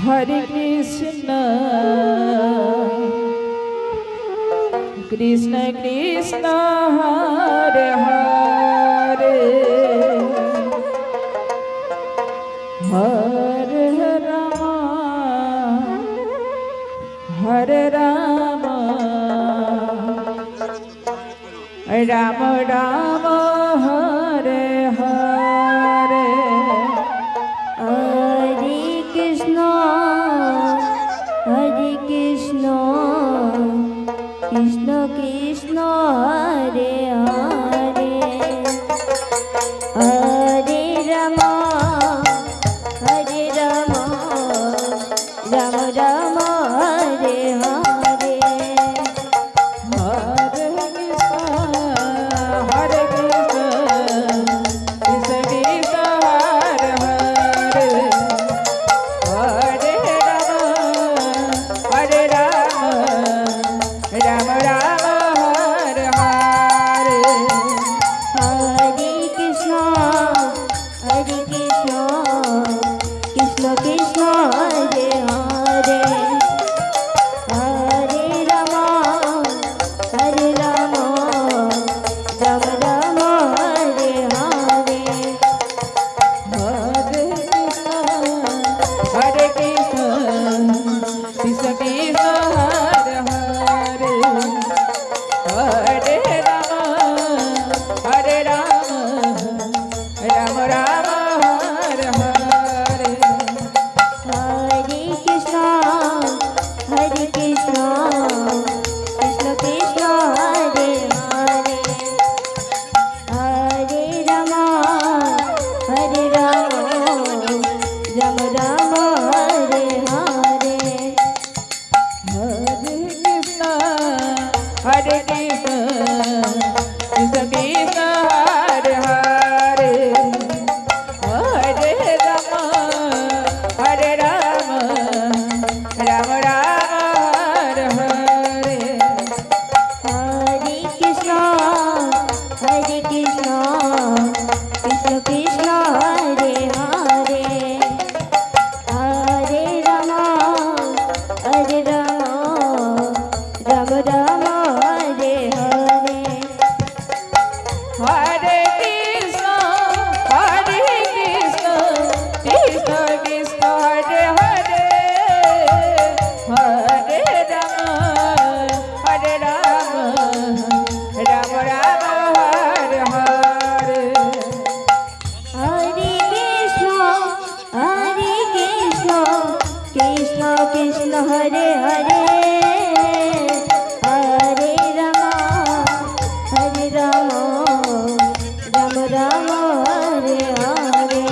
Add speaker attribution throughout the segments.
Speaker 1: Hare Krishna, Krishna Krishna, Hare Hare, Hare Rama, Hare Rama, Rama Rama, Hare Hare.
Speaker 2: Hare Krishna, Krishna Krishna, Hare Hare, Hare Rama, Hare Rama, Rama Rama, Hare Hare.
Speaker 1: Hare Krishna, Krishna Krishna, Hare Hare, Hare Rama, Hare Rama, Rama Rama, Hare Hare.
Speaker 2: Hare Krishna, Hare Krishna, Krishna Krishna, Hare Hare, Hare Rama, Hare Rama, Rama Rama, Hare Hare.
Speaker 1: Hare Krishna, Krishna Krishna, Hare Hare, Hare Rama, Hare Rama, Rama Rama, Hare Hare.
Speaker 2: Hare Krishna, Hare Krishna, Krishna Krishna, Hare Hare, Hare Rama, Hare Rama, Rama Rama, Hare Hare.
Speaker 1: Hare Krishna, Hare Krishna, Krishna Krishna, Hare Hare, Hare Rama, Hare Rama, Rama Rama, Hare Hare.
Speaker 2: Hare Krishna, Hare Krishna, Krishna Krishna, Hare Hare, Hare Rama, Hare Rama, Rama Rama, Hare Hare.
Speaker 1: Hare Krishna, Hare Krishna, Krishna Krishna, Hare Hare, Hare Rama, Hare Rama, Rama Rama, Hare Hare.
Speaker 2: Hare Krishna, Hare Krishna, Krishna Krishna, Hare Hare, Hare Rama, Hare Rama, Rama Rama, Hare Hare.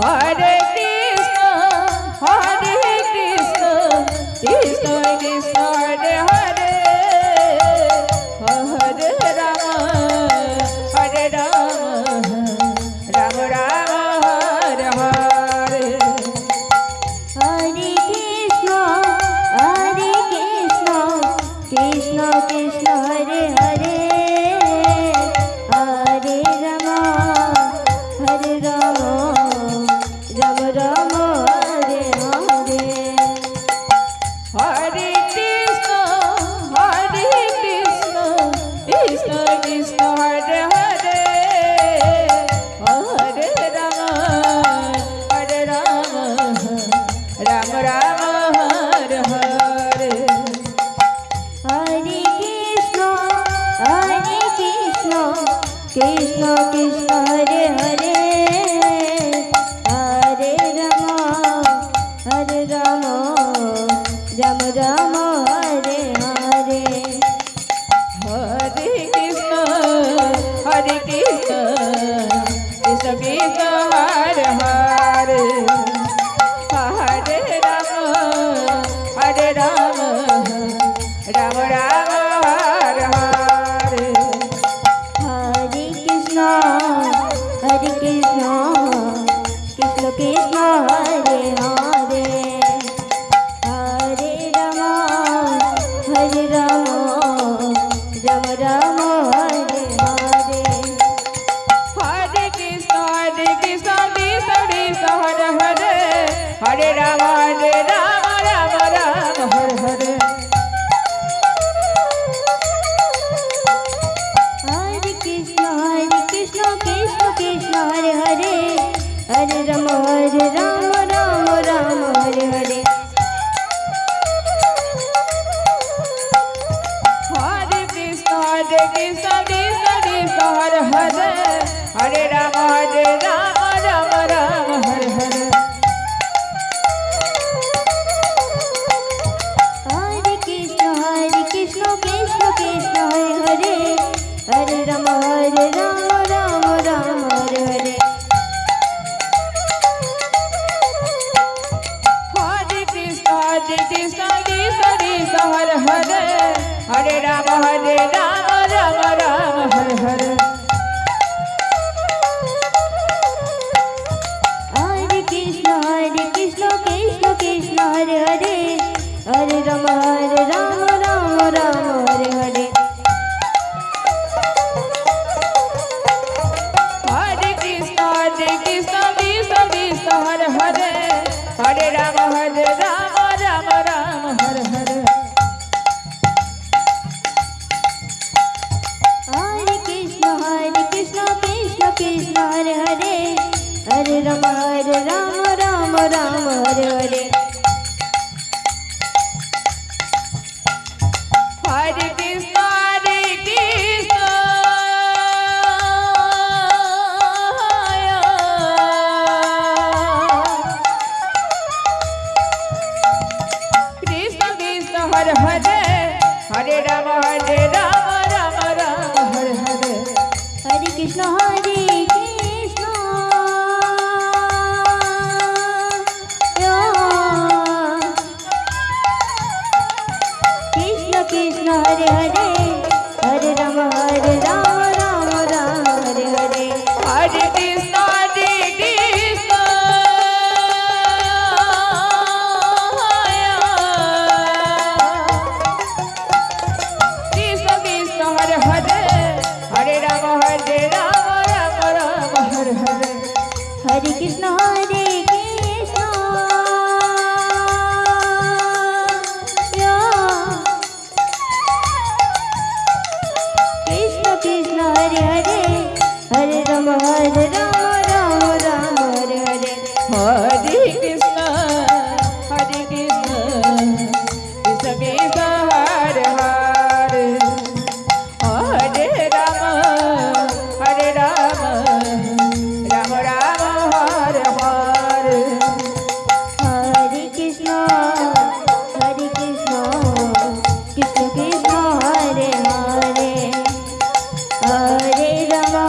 Speaker 1: Hare Krishna, Hare Krishna, Krishna Krishna, Hare Hare, Hare Rama, Hare Rama, Rama Rama, Hare Hare.
Speaker 2: Hare Krishna, Hare Krishna, Krishna Krishna, Hare Hare, Hare Rama, Hare Rama, Rama Rama, Hare Hare.
Speaker 1: Hare Krishna, Hare Krishna, Krishna Krishna, Hare Hare, Hare Rama, Hare Rama, Rama Rama, Hare Hare.
Speaker 2: Hare Krishna, Hare Krishna, Krishna Krishna, Hare Hare, Hare Rama, Hare Rama, Rama Rama, Hare Hare.
Speaker 1: Hare Krishna, Hare Krishna, Krishna Krishna, Hare Hare, Hare Rama, Hare Rama, Rama Rama, Hare Hare.
Speaker 2: Hare Krishna, Hare Krishna, Krishna Krishna, Hare Hare, Hare Rama, Hare Rama, Rama Rama, Hare Hare. Krishna Krishna Hare Hare Hare Rama Rama Rama Hare Hare
Speaker 1: Hare Krishna Krishna Krishna Hare Hare Hare Rama Rama Rama Hare Hare
Speaker 2: Hare Krishna Krishna Krishna Hare Hare Hare Rama Rama Rama Hare Hare
Speaker 1: Hare Krishna Krishna Krishna Hare Hare Hare Rama Rama Rama Hare Hare
Speaker 2: Hare Krishna Krishna Krishna Hare Hare Hare Rama Rama Rama Hare Hare
Speaker 1: Hare Krishna Krishna Krishna Hare Hare Hare Rama Rama Rama Hare Hare
Speaker 2: Hare Krishna Krishna Krishna Hare Hare Hare Rama Rama Rama Hare Hare
Speaker 1: Hare Krishna Krishna Krishna Hare Hare Hare Rama Rama Rama Hare Hare
Speaker 2: Hare Krishna Krishna Krishna Hare Hare Hare Rama Rama Rama Hare Hare
Speaker 1: Hare Krishna Krishna Krishna Hare Hare Hare Rama Rama Rama Hare Hare
Speaker 2: Hare Krishna Krishna Krishna Hare Hare Hare Rama Rama Rama Hare Hare
Speaker 1: Hare Krishna Krishna Krishna Hare Hare Hare Rama Rama Rama Hare Hare
Speaker 2: Hare Krishna Krishna Krishna Hare Hare Hare Rama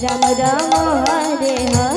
Speaker 2: Rama Rama Hare Hare